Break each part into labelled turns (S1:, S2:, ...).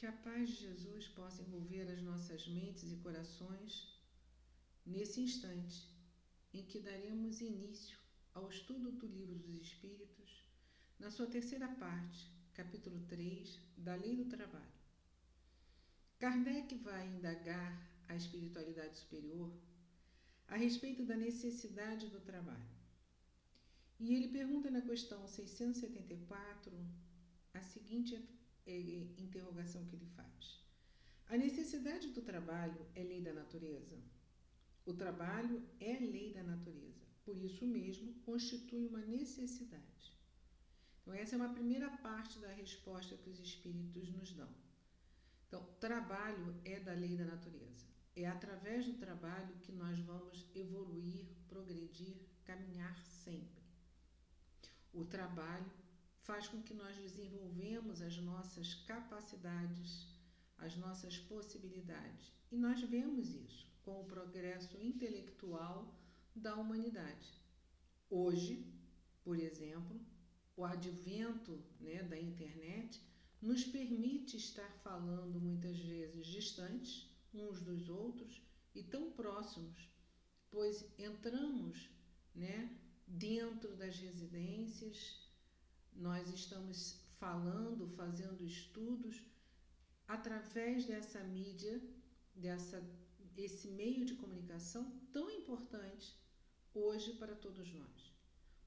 S1: Que a paz de Jesus possa envolver as nossas mentes e corações nesse instante em que daremos início ao estudo do Livro dos Espíritos, na sua terceira parte, capítulo 3, da Lei do Trabalho. Kardec vai indagar a espiritualidade superior a respeito da necessidade do trabalho. E ele pergunta na questão 674 a seguinte interrogação que ele faz. A necessidade do trabalho é lei da natureza? O trabalho é lei da natureza, por isso mesmo constitui uma necessidade. Então, essa é uma primeira parte da resposta que os espíritos nos dão. Então, trabalho é da lei da natureza. É através do trabalho que nós vamos evoluir, progredir, caminhar sempre. O trabalho faz com que nós desenvolvemos as nossas capacidades, as nossas possibilidades. E nós vemos isso com o progresso intelectual da humanidade. Hoje, por exemplo, o advento, da internet nos permite estar falando muitas vezes distantes uns dos outros e tão próximos, pois entramos, dentro das residências, nós estamos falando, fazendo estudos através dessa mídia, esse meio de comunicação tão importante hoje para todos nós,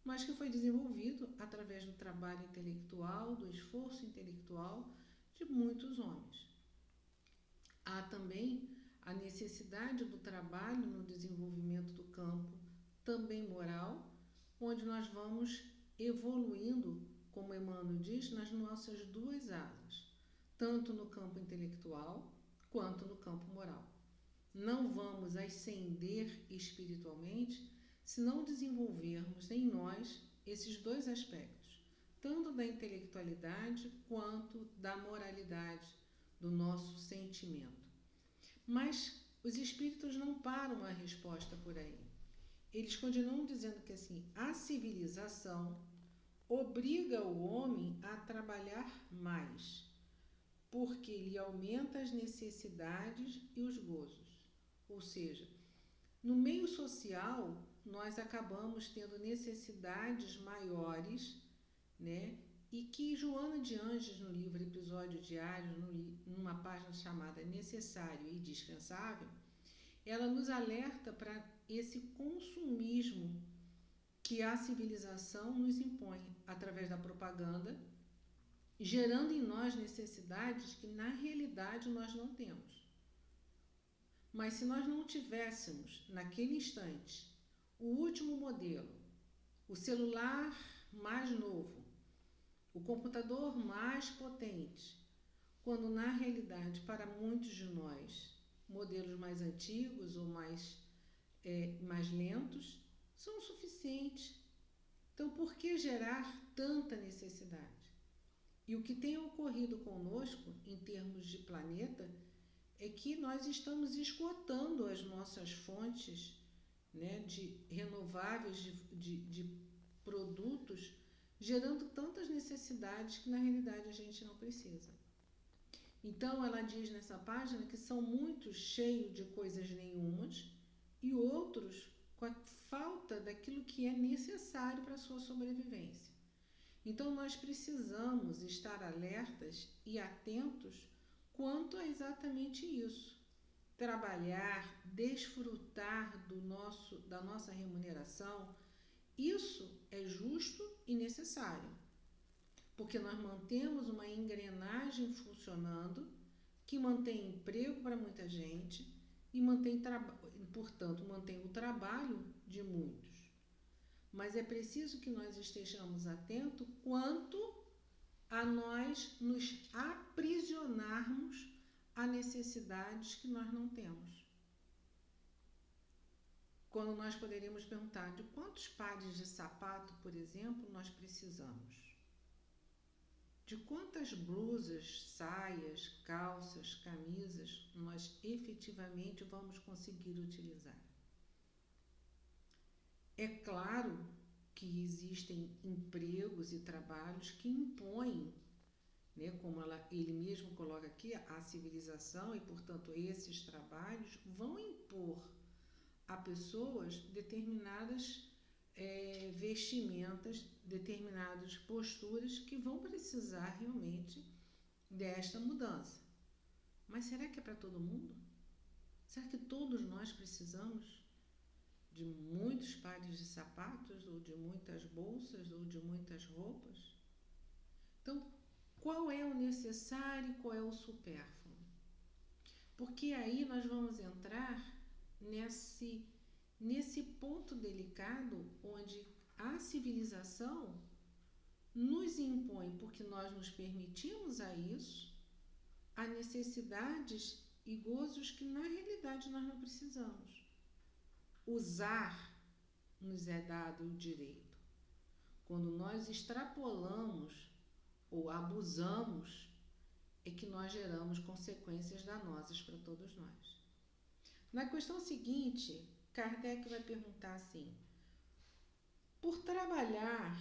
S1: mas que foi desenvolvido através do trabalho intelectual, do esforço intelectual de muitos homens. Há também a necessidade do trabalho no desenvolvimento do campo, também moral, onde nós vamos evoluindo, como Emmanuel diz, nas nossas duas asas, tanto no campo intelectual quanto no campo moral. Não vamos ascender espiritualmente se não desenvolvermos em nós esses dois aspectos, tanto da intelectualidade quanto da moralidade, do nosso sentimento. Mas os espíritos não param a resposta por aí. Eles continuam dizendo que a civilização obriga o homem a trabalhar mais, porque lhe aumenta as necessidades e os gozos. Ou seja, no meio social, nós acabamos tendo necessidades maiores, e que Joana de Ângeles, no livro Episódio Diário, numa página chamada Necessário e Dispensável, ela nos alerta para esse consumismo que a civilização nos impõe através da propaganda, gerando em nós necessidades que na realidade nós não temos. Mas se nós não tivéssemos naquele instante o último modelo, o celular mais novo, o computador mais potente, quando na realidade para muitos de nós modelos mais antigos ou mais lentos são suficientes. Então, por que gerar tanta necessidade? E o que tem ocorrido conosco, em termos de planeta, é que nós estamos esgotando as nossas fontes, de renováveis, de produtos, gerando tantas necessidades que na realidade a gente não precisa. Então, ela diz nessa página que são muitos cheios de coisas nenhumas e outros com a falta daquilo que é necessário para a sua sobrevivência. Então, nós precisamos estar alertas e atentos quanto a exatamente isso. Trabalhar, desfrutar da nossa remuneração, isso é justo e necessário, porque nós mantemos uma engrenagem funcionando que mantém emprego para muita gente e portanto, mantém o trabalho de muitos. Mas é preciso que nós estejamos atentos quanto a nós nos aprisionarmos a necessidades que nós não temos. Quando nós poderíamos perguntar de quantos pares de sapato, por exemplo, nós precisamos? De quantas blusas, saias, calças, camisas nós efetivamente vamos conseguir utilizar? É claro que existem empregos e trabalhos que impõem, né, como ele mesmo coloca aqui, a civilização e, portanto, esses trabalhos vão impor a pessoas determinadas vestimentas, determinadas posturas que vão precisar realmente desta mudança. Mas será que é para todo mundo? Será que todos nós precisamos de muitos pares de sapatos, ou de muitas bolsas, ou de muitas roupas? Então, qual é o necessário e qual é o supérfluo? Porque aí nós vamos entrar nesse ponto delicado onde a civilização nos impõe, porque nós nos permitimos a isso, a necessidades e gozos que na realidade nós não precisamos. Usar nos é dado o direito. Quando nós extrapolamos ou abusamos, é que nós geramos consequências danosas para todos nós. Na questão seguinte, Kardec vai perguntar assim: por trabalhar,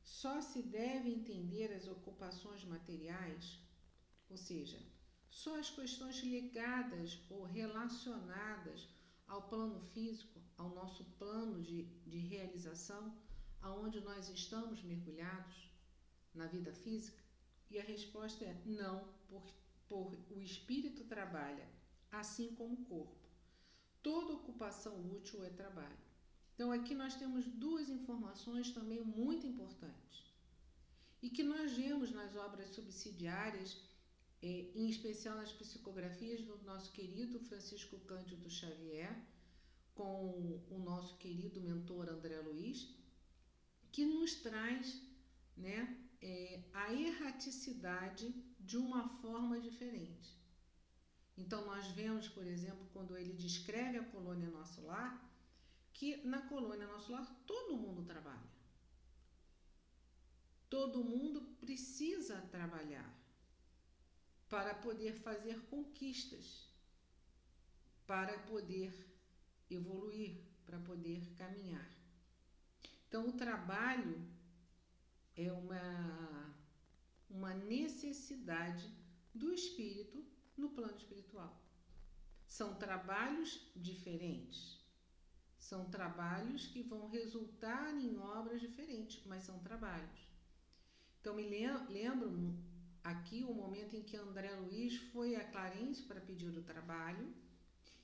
S1: só se deve entender as ocupações materiais, ou seja, só as questões ligadas ou relacionadas ao plano físico, ao nosso plano de realização, aonde nós estamos mergulhados na vida física? E a resposta é não, por o espírito trabalha, assim como o corpo. Toda ocupação útil é trabalho. Então aqui nós temos duas informações também muito importantes e que nós vemos nas obras subsidiárias, em especial nas psicografias do nosso querido Francisco Cândido Xavier, com o nosso querido mentor André Luiz, que nos traz, né, a erraticidade de uma forma diferente. Então nós vemos, por exemplo, quando ele descreve a colônia Nosso Lar, que na colônia Nosso Lar todo mundo trabalha. Todo mundo precisa trabalhar para poder fazer conquistas, para poder evoluir, para poder caminhar. Então o trabalho é uma necessidade do espírito no plano espiritual. São trabalhos diferentes. São trabalhos que vão resultar em obras diferentes, mas são trabalhos. Então, me lembro aqui o momento em que André Luiz foi a Clarence para pedir o trabalho,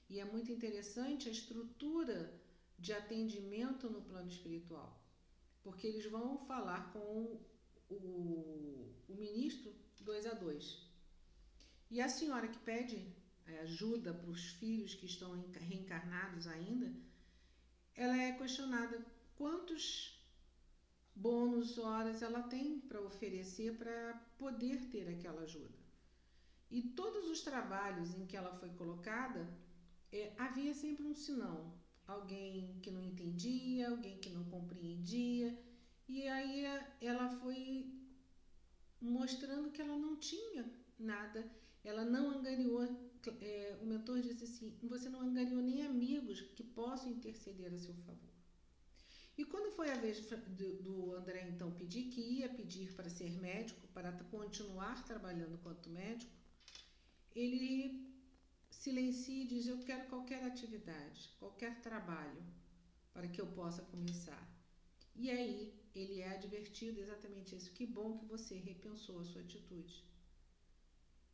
S1: e é muito interessante a estrutura de atendimento no plano espiritual, porque eles vão falar com o ministro 2 a 2. E a senhora que pede ajuda para os filhos que estão reencarnados ainda, ela é questionada quantos bônus, horas ela tem para oferecer para poder ter aquela ajuda. E todos os trabalhos em que ela foi colocada, havia sempre um senão. Alguém que não entendia, alguém que não compreendia. E aí ela foi mostrando que ela não tinha nada, ela não angariou. O mentor disse assim: você não angariou nem amigos que possam interceder a seu favor. E quando foi a vez do André então pedir, que ia pedir para ser médico, para continuar trabalhando quanto médico, ele silencia e diz: eu quero qualquer atividade, qualquer trabalho para que eu possa começar. E aí ele é advertido exatamente isso: que bom que você repensou a sua atitude,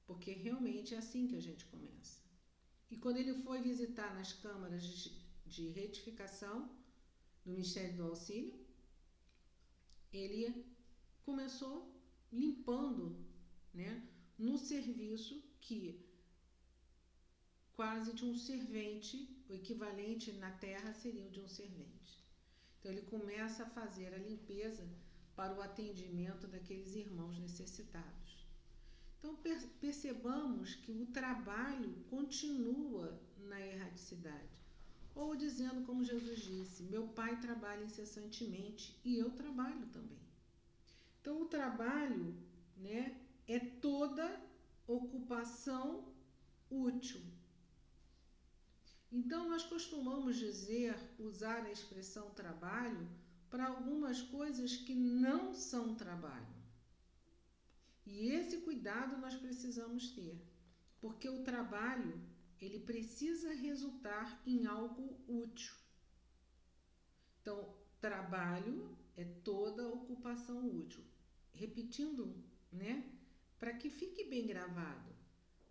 S1: porque realmente é assim que a gente começa. E quando ele foi visitar nas câmaras de retificação do Ministério do Auxílio, ele começou limpando, né, no serviço que quase de um servente, o equivalente na terra seria o de um servente. Então ele começa a fazer a limpeza para o atendimento daqueles irmãos necessitados. Então percebamos que o trabalho continua na erraticidade. Ou dizendo como Jesus disse: meu Pai trabalha incessantemente e eu trabalho também. Então o trabalho, né, é toda ocupação útil. Então nós costumamos usar a expressão trabalho para algumas coisas que não são trabalho. E esse cuidado nós precisamos ter, porque o trabalho, ele precisa resultar em algo útil. Então, trabalho é toda ocupação útil. Repetindo, né? Para que fique bem gravado.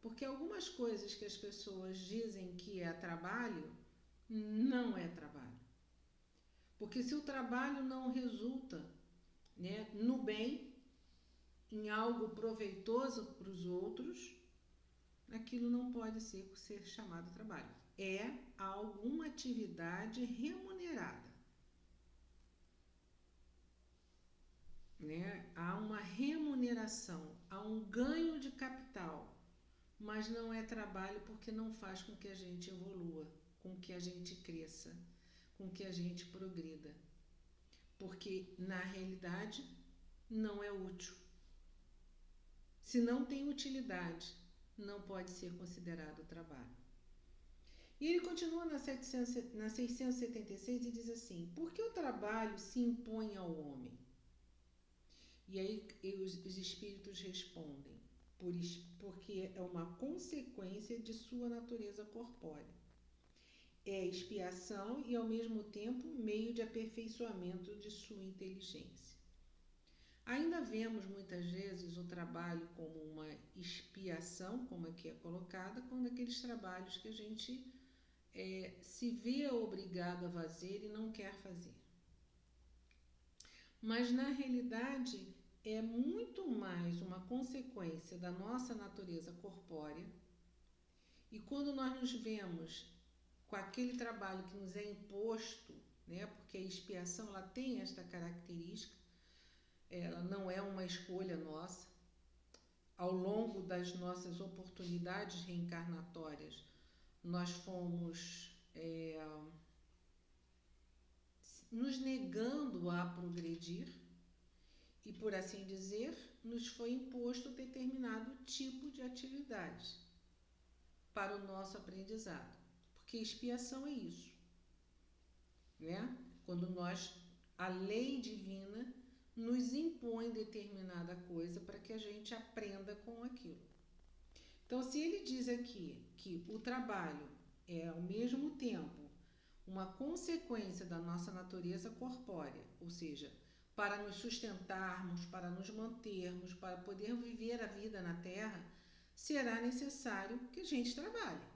S1: Porque algumas coisas que as pessoas dizem que é trabalho, não é trabalho. Porque se o trabalho não resulta, né, no bem, em algo proveitoso para os outros, aquilo não pode ser chamado trabalho. É alguma atividade remunerada. Né? Há uma remuneração, há um ganho de capital, mas não é trabalho porque não faz com que a gente evolua, com que a gente cresça, com que a gente progrida. Porque, na realidade, não é útil. Se não tem utilidade, não pode ser considerado trabalho. E ele continua na 676 e diz assim: por que o trabalho se impõe ao homem? E aí os espíritos respondem: porque é uma consequência de sua natureza corpórea. É expiação e, ao mesmo tempo, meio de aperfeiçoamento de sua inteligência. Ainda vemos muitas vezes o trabalho como uma expiação, como aqui é colocada, quando aqueles trabalhos que a gente se vê obrigado a fazer e não quer fazer. Mas, na realidade, é muito mais uma consequência da nossa natureza corpórea. E quando nós nos vemos com aquele trabalho que nos é imposto, né, porque a expiação ela tem esta característica, ela não é uma escolha nossa. Ao longo das nossas oportunidades reencarnatórias, nós fomos nos negando a progredir e, por assim dizer, nos foi imposto determinado tipo de atividade para o nosso aprendizado. Porque expiação é isso, né? Quando a lei divina nos impõe determinada coisa para que a gente aprenda com aquilo. Então, se ele diz aqui que o trabalho é, ao mesmo tempo, uma consequência da nossa natureza corpórea, ou seja, para nos sustentarmos, para nos mantermos, para poder viver a vida na Terra, será necessário que a gente trabalhe.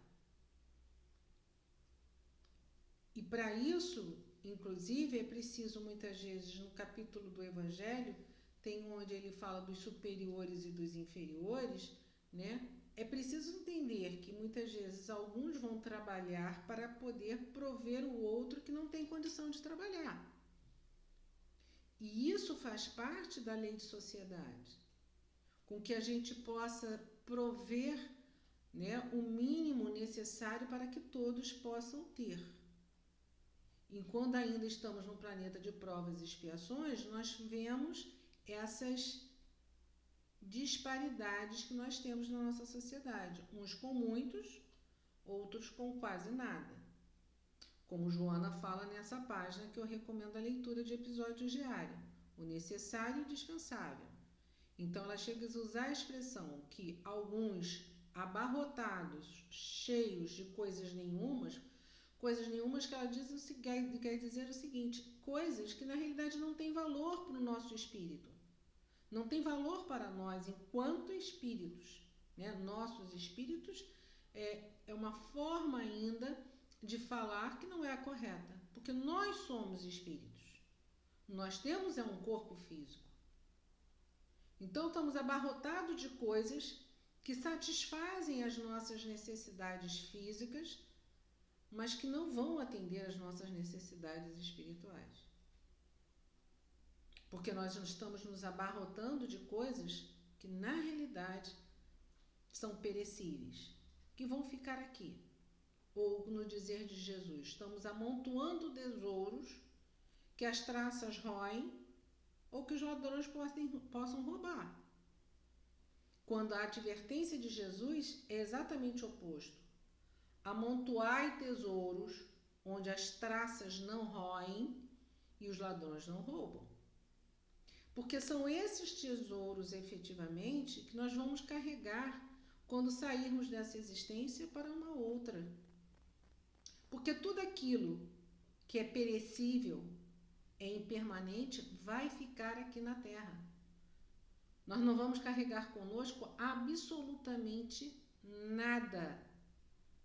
S1: E para isso, inclusive, é preciso muitas vezes, no capítulo do Evangelho, tem onde ele fala dos superiores e dos inferiores, né? É preciso entender que muitas vezes alguns vão trabalhar para poder prover o outro que não tem condição de trabalhar. E isso faz parte da lei de sociedade, com que a gente possa prover, né, o mínimo necessário para que todos possam ter. Enquanto ainda estamos no planeta de provas e expiações, nós vemos essas disparidades que nós temos na nossa sociedade, uns com muitos, outros com quase nada. Como Joana fala nessa página que eu recomendo a leitura de episódios diários, o necessário e o dispensável. Então ela chega a usar a expressão que alguns abarrotados, cheios de coisas nenhumas que ela diz, quer dizer o seguinte, coisas que na realidade não têm valor para o nosso espírito. Não tem valor para nós enquanto espíritos, né? Nossos espíritos é uma forma ainda de falar que não é a correta, porque nós somos espíritos. Nós temos um corpo físico. Então estamos abarrotados de coisas que satisfazem as nossas necessidades físicas, mas que não vão atender às nossas necessidades espirituais. Porque nós estamos nos abarrotando de coisas que, na realidade, são perecíveis, que vão ficar aqui. Ou, no dizer de Jesus, estamos amontoando tesouros que as traças roem ou que os ladrões possam roubar. Quando a advertência de Jesus é exatamente o oposto. Amontoai tesouros onde as traças não roem e os ladrões não roubam. Porque são esses tesouros, efetivamente, que nós vamos carregar quando sairmos dessa existência para uma outra. Porque tudo aquilo que é perecível, é impermanente, vai ficar aqui na Terra. Nós não vamos carregar conosco absolutamente nada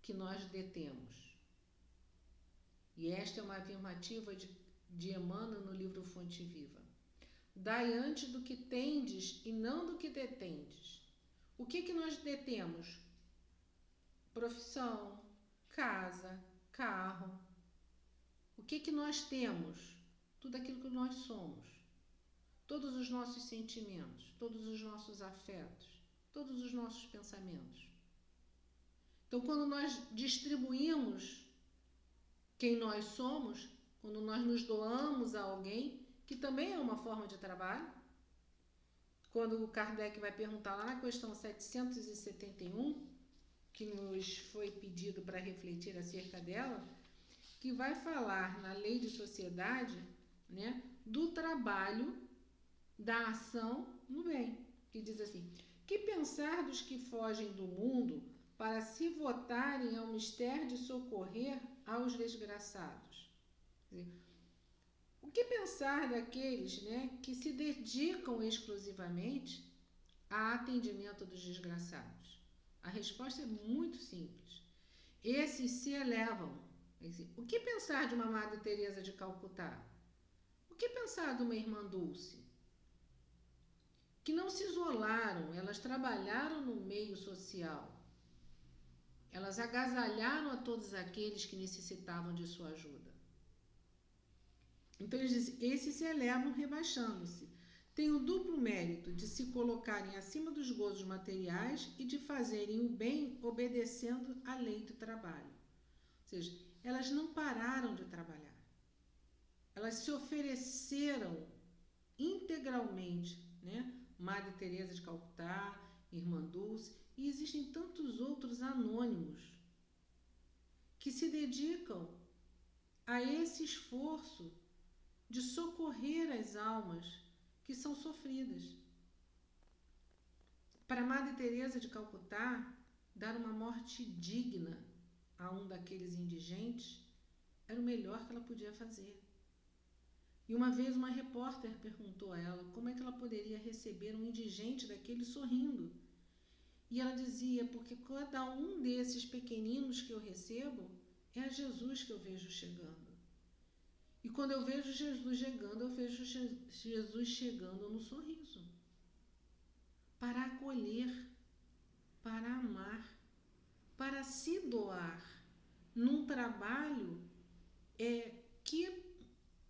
S1: que nós detemos. E esta é uma afirmativa de Emmanuel no livro Fonte Viva. Dai antes do que tendes e não do que detendes. O que nós detemos? Profissão, casa, carro. O que nós temos? Tudo aquilo que nós somos. Todos os nossos sentimentos, todos os nossos afetos, todos os nossos pensamentos. Então, quando nós distribuímos quem nós somos, quando nós nos doamos a alguém, que também é uma forma de trabalho, quando o Kardec vai perguntar lá na questão 771, que nos foi pedido para refletir acerca dela, que vai falar na lei de sociedade, né, do trabalho, da ação no bem, que diz assim: que pensar dos que fogem do mundo para se votarem ao mistério de socorrer aos desgraçados? O que pensar daqueles, né, que se dedicam exclusivamente a atendimento dos desgraçados? A resposta é muito simples. Esses se elevam. O que pensar de uma Madre Teresa de Calcutá? O que pensar de uma Irmã Dulce? Que não se isolaram, elas trabalharam no meio social. Elas agasalharam a todos aqueles que necessitavam de sua ajuda. Então, eles dizem, esses se elevam rebaixando-se. Têm o duplo mérito de se colocarem acima dos gozos materiais e de fazerem o bem obedecendo à lei do trabalho. Ou seja, elas não pararam de trabalhar. Elas se ofereceram integralmente, né? Madre Teresa de Calcutá, Irmã Dulce, e existem tantos outros anônimos que se dedicam a esse esforço de socorrer as almas que são sofridas. Para Madre Teresa de Calcutá, dar uma morte digna a um daqueles indigentes era o melhor que ela podia fazer. E uma vez uma repórter perguntou a ela como é que ela poderia receber um indigente daquele sorrindo. E ela dizia, porque cada um desses pequeninos que eu recebo é a Jesus que eu vejo chegando. E quando eu vejo Jesus chegando, eu vejo Jesus chegando no sorriso. Para acolher, para amar, para se doar num trabalho que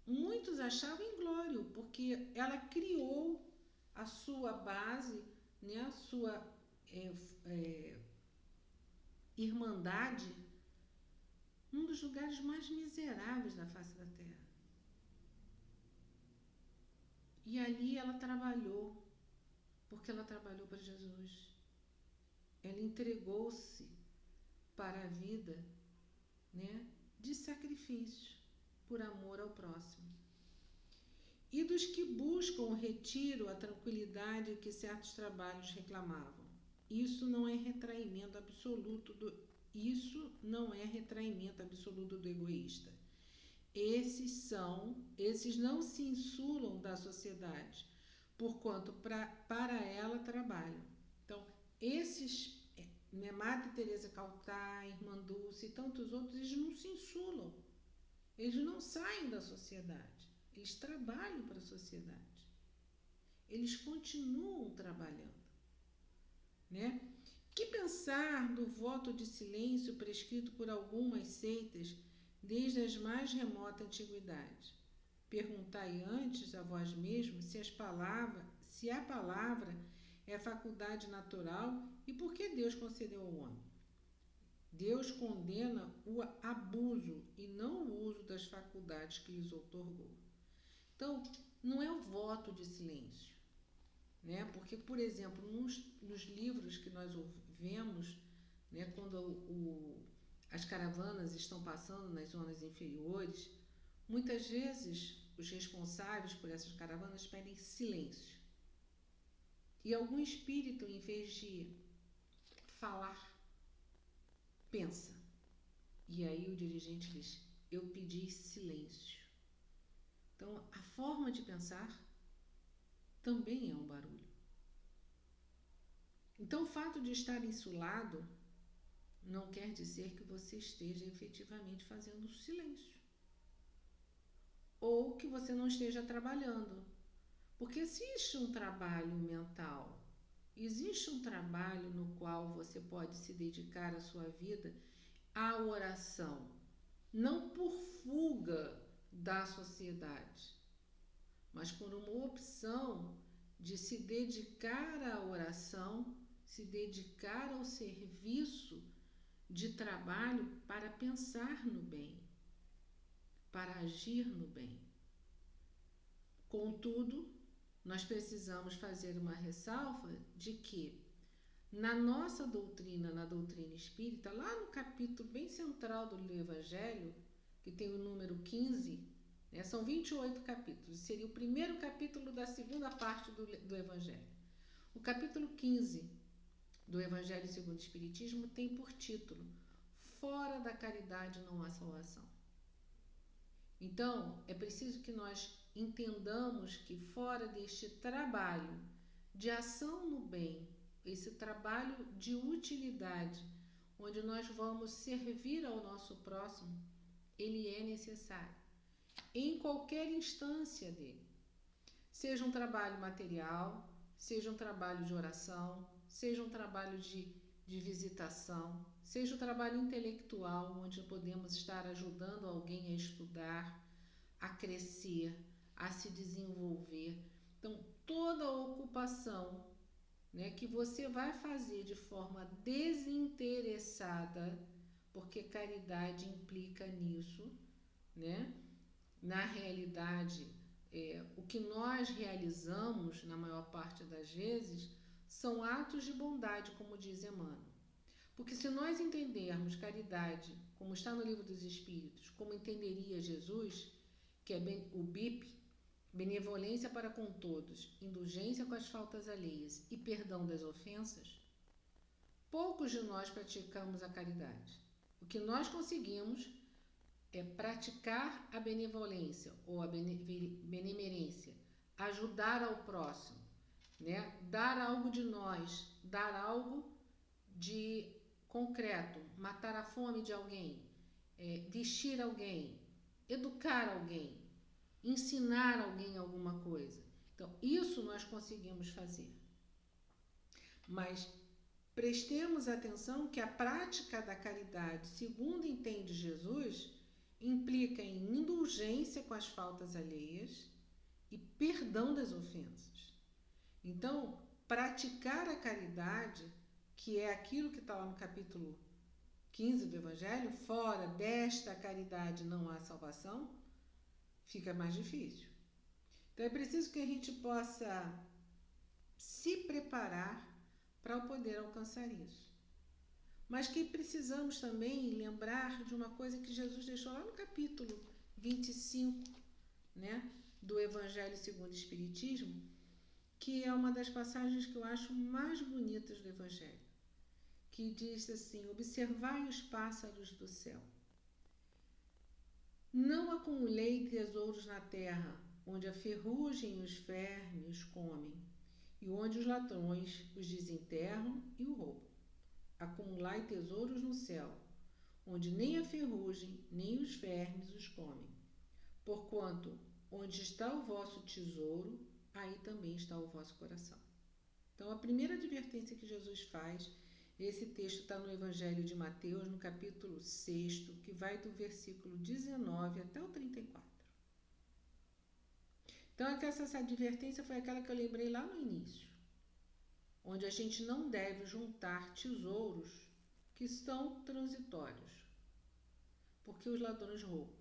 S1: muitos achavam inglório, porque ela criou a sua base, né, a sua irmandade num dos lugares mais miseráveis da face da terra. E ali ela trabalhou, porque ela trabalhou para Jesus. Ela entregou-se para a vida, né, de sacrifício, por amor ao próximo. E dos que buscam o retiro, a tranquilidade que certos trabalhos reclamavam. Isso não é retraimento absoluto do egoísta. Esses não se insulam da sociedade, porquanto para ela trabalham. Então, esses, Madre Teresa Calcutá, Irmã Dulce e tantos outros, eles não se insulam. Eles não saem da sociedade. Eles trabalham para a sociedade. Eles continuam trabalhando, né? Que pensar do voto de silêncio prescrito por algumas seitas desde as mais remota antiguidade? Perguntai antes a vós mesmos se a palavra é faculdade natural e por que Deus concedeu ao homem. Deus condena o abuso e não o uso das faculdades que lhes outorgou. Então, não é o voto de silêncio, né? Porque, por exemplo, nos livros que nós vemos, né, quando as caravanas estão passando nas zonas inferiores, muitas vezes os responsáveis por essas caravanas pedem silêncio. E algum espírito, em vez de falar, pensa. E aí o dirigente diz: eu pedi silêncio. Então, a forma de pensar também é um barulho. Então, o fato de estar insulado não quer dizer que você esteja efetivamente fazendo silêncio. Ou que você não esteja trabalhando. Porque existe um trabalho mental, existe um trabalho no qual você pode se dedicar a sua vida à oração, não por fuga da sociedade, mas por uma opção de se dedicar à oração, se dedicar ao serviço de trabalho para pensar no bem, para agir no bem. Contudo, nós precisamos fazer uma ressalva de que na nossa doutrina, na doutrina espírita, lá no capítulo bem central do Evangelho, que tem o número 15, né, são 28 capítulos, seria o primeiro capítulo da segunda parte do Evangelho. O capítulo 15 do Evangelho segundo o Espiritismo tem por título: Fora da caridade não há salvação. Então, é preciso que nós entendamos que fora deste trabalho de ação no bem, esse trabalho de utilidade, onde nós vamos servir ao nosso próximo, ele é necessário em qualquer instância dele. Seja um trabalho material, seja um trabalho de oração, seja um trabalho de visitação, seja um trabalho intelectual, onde podemos estar ajudando alguém a estudar, a crescer, a se desenvolver. Então, toda a ocupação, né, que você vai fazer de forma desinteressada, porque caridade implica nisso, né? Na realidade, o que nós realizamos, na maior parte das vezes, são atos de bondade, como diz Emmanuel. Porque se nós entendermos caridade, como está no Livro dos Espíritos, como entenderia Jesus, que é o BIP, benevolência para com todos, indulgência com as faltas alheias e perdão das ofensas, poucos de nós praticamos a caridade. O que nós conseguimos é praticar a benevolência ou a benemerência, ajudar ao próximo, né? Dar algo de nós, dar algo de concreto, matar a fome de alguém, vestir alguém, educar alguém, ensinar alguém alguma coisa. Então, isso nós conseguimos fazer. Mas prestemos atenção que a prática da caridade, segundo entende Jesus, implica em indulgência com as faltas alheias e perdão das ofensas. Então, praticar a caridade, que é aquilo que está lá no capítulo 15 do Evangelho, fora desta caridade não há salvação, fica mais difícil. Então, é preciso que a gente possa se preparar para poder alcançar isso. Mas que precisamos também lembrar de uma coisa que Jesus deixou lá no capítulo 25, né, do Evangelho segundo o Espiritismo, que é uma das passagens que eu acho mais bonitas do Evangelho, que diz assim: observai os pássaros do céu. Não acumulei tesouros na terra, onde a ferrugem e os vermes comem, e onde os ladrões os desenterram e o roubam. Acumulai tesouros no céu, onde nem a ferrugem nem os vermes os comem. Porquanto, onde está o vosso tesouro, aí também está o vosso coração. Então, a primeira advertência que Jesus faz, esse texto está no Evangelho de Mateus, no capítulo 6, que vai do versículo 19 até o 34. Então, essa advertência foi aquela que eu lembrei lá no início, onde a gente não deve juntar tesouros que são transitórios, porque os ladrões roubam.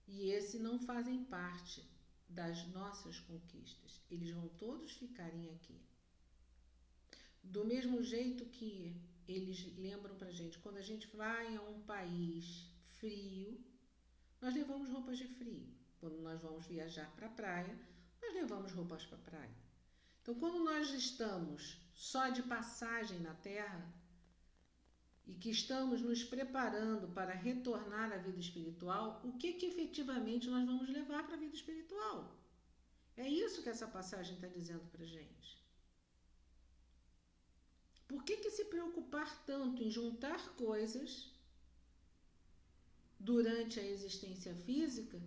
S1: E esses não fazem parte das nossas conquistas. Eles vão todos ficarem aqui. Do mesmo jeito que eles lembram pra gente, quando a gente vai a um país frio, nós levamos roupas de frio, Quando nós vamos viajar para a praia, nós levamos roupas para a praia. Então, quando nós estamos só de passagem na Terra e que estamos nos preparando para retornar à vida espiritual, o que efetivamente nós vamos levar para a vida espiritual? É isso que essa passagem está dizendo para a gente. Por que se preocupar tanto em juntar coisas durante a existência física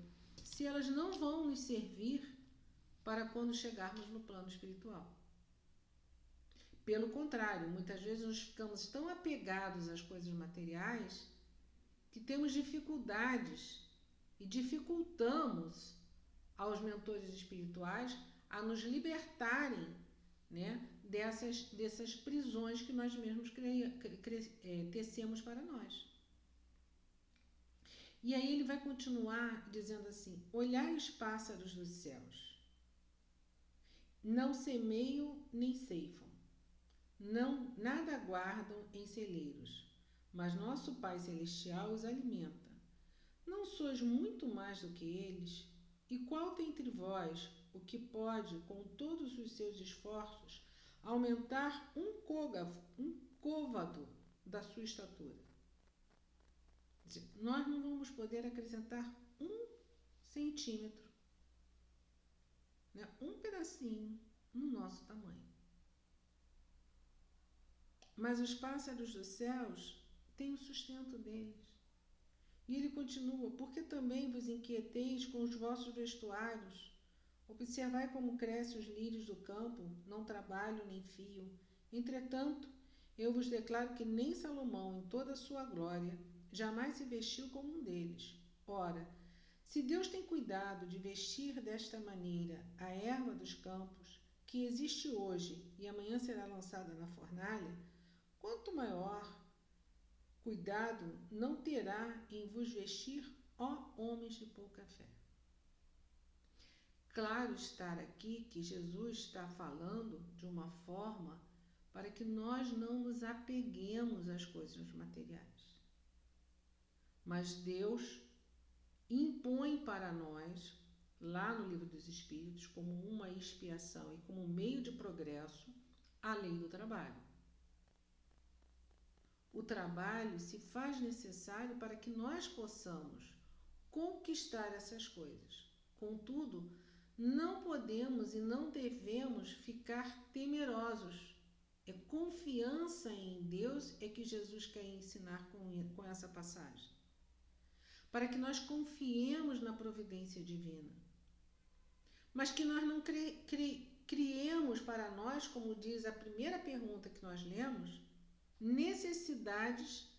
S1: se elas não vão nos servir para quando chegarmos no plano espiritual? Pelo contrário, muitas vezes nós ficamos tão apegados às coisas materiais que temos dificuldades e dificultamos aos mentores espirituais a nos libertarem, né, dessas prisões que nós mesmos tecemos para nós. E aí ele vai continuar dizendo assim: olhai os pássaros dos céus, não semeiam nem ceifam, nada guardam em celeiros, mas nosso Pai Celestial os alimenta. Não sois muito mais do que eles? E qual dentre vós o que pode, com todos os seus esforços, aumentar um côvado da sua estatura? Nós não vamos poder acrescentar 1 centímetro, né, um pedacinho no nosso tamanho. Mas os pássaros dos céus têm o sustento deles. E ele continua: porque também vos inquieteis com os vossos vestuários? Observai como crescem os lírios do campo, não trabalham nem fiam. Entretanto, eu vos declaro que nem Salomão, em toda a sua glória, jamais se vestiu como um deles. Ora, se Deus tem cuidado de vestir desta maneira a erva dos campos, que existe hoje e amanhã será lançada na fornalha, quanto maior cuidado não terá em vos vestir, ó homens de pouca fé. Claro estar aqui que Jesus está falando de uma forma para que nós não nos apeguemos às coisas materiais. Mas Deus impõe para nós, lá no Livro dos Espíritos, como uma expiação e como meio de progresso, a lei do trabalho. O trabalho se faz necessário para que nós possamos conquistar essas coisas. Contudo, não podemos e não devemos ficar temerosos. É confiança em Deus é que Jesus quer ensinar com essa passagem. Para que nós confiemos na providência divina. Mas que nós não criemos para nós, como diz a primeira pergunta que nós lemos, necessidades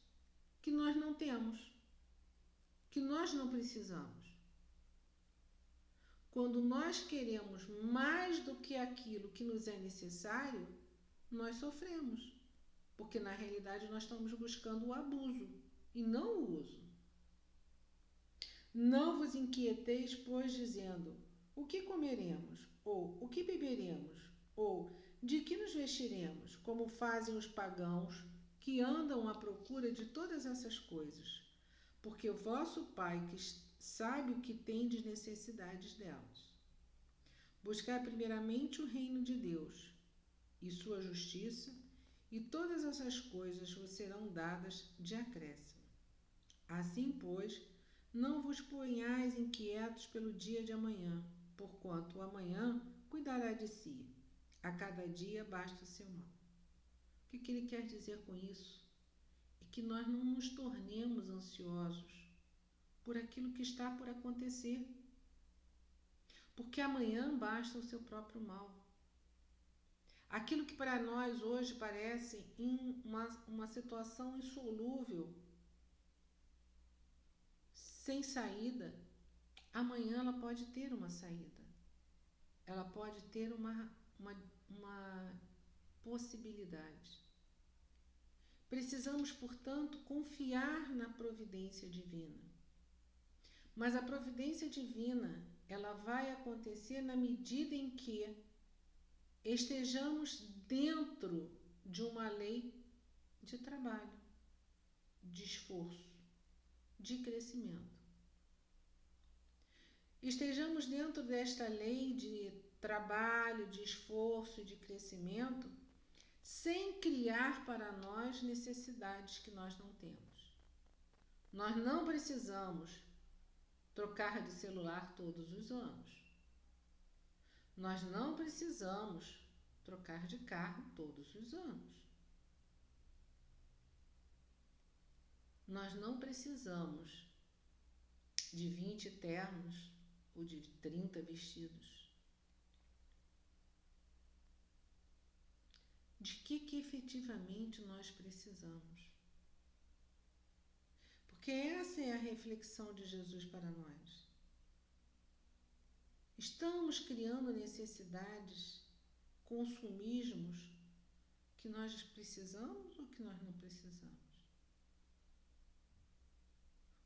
S1: que nós não temos, que nós não precisamos. Quando nós queremos mais do que aquilo que nos é necessário, nós sofremos, porque na realidade nós estamos buscando o abuso e não o uso. Não vos inquieteis, pois, dizendo: o que comeremos? Ou o que beberemos? Ou de que nos vestiremos? Como fazem os pagãos, que andam à procura de todas essas coisas, porque o vosso Pai que sabe o que tendes necessidades delas. Buscai primeiramente o reino de Deus e sua justiça, e todas essas coisas vos serão dadas de acréscimo. Assim, pois, não vos ponhais inquietos pelo dia de amanhã, porquanto o amanhã cuidará de si. A cada dia basta o seu mal. O que ele quer dizer com isso? É que nós não nos tornemos ansiosos por aquilo que está por acontecer, porque amanhã basta o seu próprio mal. Aquilo que para nós hoje parece uma situação insolúvel, sem saída, amanhã ela pode ter uma saída. Ela pode ter uma possibilidade. Precisamos, portanto, confiar na providência divina. Mas a providência divina, ela vai acontecer na medida em que estejamos dentro de uma lei de trabalho, de esforço, de crescimento. estejamos dentro desta lei de trabalho, de esforço e de crescimento, sem criar para nós necessidades que nós não temos. Nós não precisamos trocar de celular todos os anos. Nós não precisamos trocar de carro todos os anos. Nós não precisamos de 20 ternos ou de 30 vestidos. De que efetivamente nós precisamos? Porque essa é a reflexão de Jesus para nós. Estamos criando necessidades, consumismos que nós precisamos ou que nós não precisamos?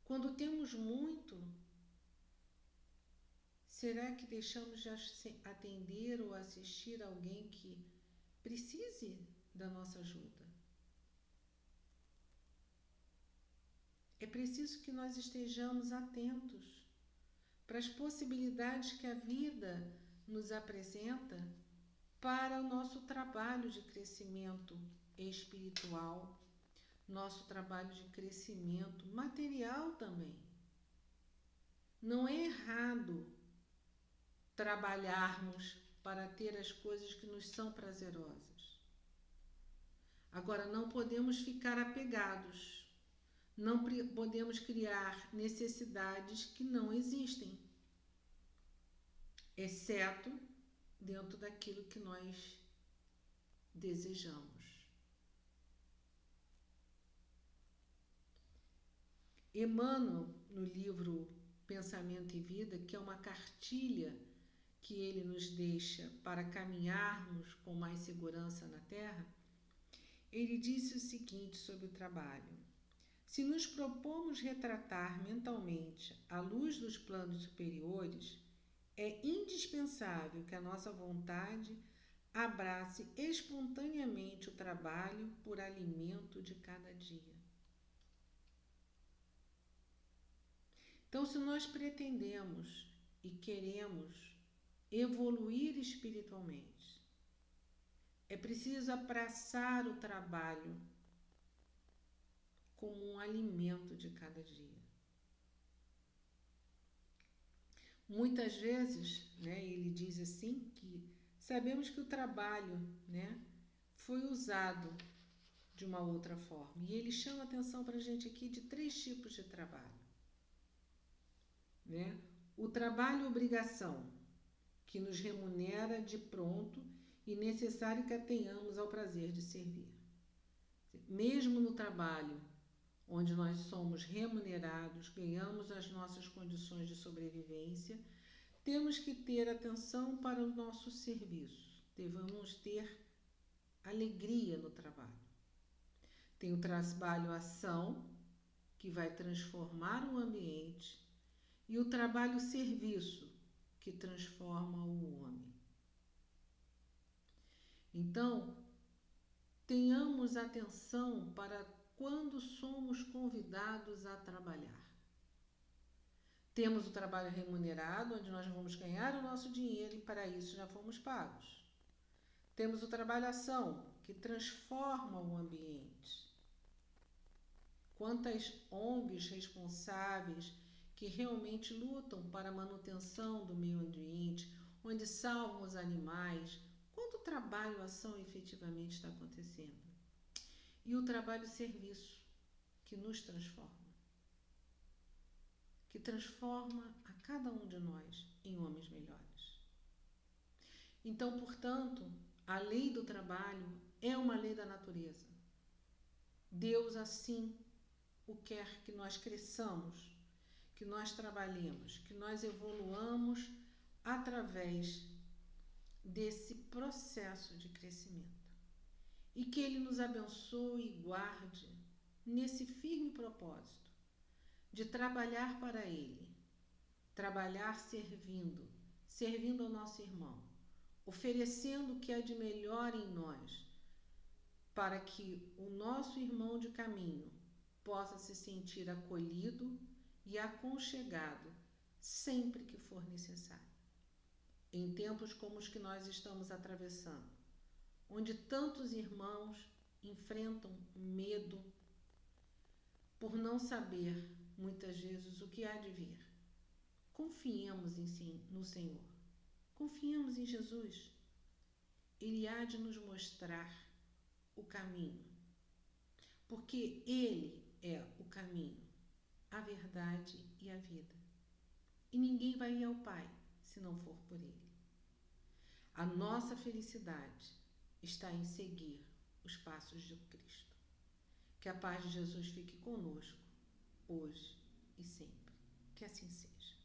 S1: Quando temos muito, será que deixamos de atender ou assistir alguém que precise da nossa ajuda? É preciso que nós estejamos atentos para as possibilidades que a vida nos apresenta para o nosso trabalho de crescimento espiritual, nosso trabalho de crescimento material também. Não é errado trabalharmos para ter as coisas que nos são prazerosas. Agora, não podemos ficar apegados, não podemos criar necessidades que não existem, exceto dentro daquilo que nós desejamos. Emmanuel, no livro Pensamento e Vida, que é uma cartilha que ele nos deixa para caminharmos com mais segurança na Terra, ele disse o seguinte sobre o trabalho: se nos propomos retratar mentalmente a luz dos planos superiores, é indispensável que a nossa vontade abrace espontaneamente o trabalho por alimento de cada dia. Então, se nós pretendemos e queremos evoluir espiritualmente, é preciso abraçar o trabalho como um alimento de cada dia. Muitas vezes, ele diz assim, que sabemos que o trabalho, foi usado de uma outra forma. E ele chama atenção para a gente aqui de 3 tipos de trabalho. O trabalho obrigação, que nos remunera de pronto e necessário que tenhamos ao prazer de servir. Mesmo no trabalho, onde nós somos remunerados, ganhamos as nossas condições de sobrevivência, temos que ter atenção para o nosso serviço. Devemos ter alegria no trabalho. Tem o trabalho-ação, que vai transformar o ambiente, e o trabalho-serviço, que transforma o homem. Então, tenhamos atenção para quando somos convidados a trabalhar. Temos o trabalho remunerado, onde nós vamos ganhar o nosso dinheiro e para isso já fomos pagos. Temos o trabalho-ação, que transforma o ambiente. Quantas ONGs responsáveis que realmente lutam para a manutenção do meio ambiente, onde salvam os animais, quanto trabalho-ação efetivamente está acontecendo? E o trabalho-serviço, que nos transforma, que transforma a cada um de nós em homens melhores. Então, portanto, a lei do trabalho é uma lei da natureza. Deus assim o quer que nós cresçamos, que nós trabalhemos, que nós evoluamos através desse processo de crescimento. E que Ele nos abençoe e guarde nesse firme propósito de trabalhar para Ele, trabalhar servindo ao nosso irmão, oferecendo o que há de melhor em nós, para que o nosso irmão de caminho possa se sentir acolhido e aconchegado, sempre que for necessário. Em tempos como os que nós estamos atravessando, onde tantos irmãos enfrentam medo por não saber, muitas vezes, o que há de vir. Confiemos no Senhor. Confiemos em Jesus. Ele há de nos mostrar o caminho, porque Ele é o caminho, a verdade e a vida. E ninguém vai ir ao Pai se não for por Ele. A nossa felicidade está em seguir os passos de Cristo. Que a paz de Jesus fique conosco, hoje e sempre. Que assim seja.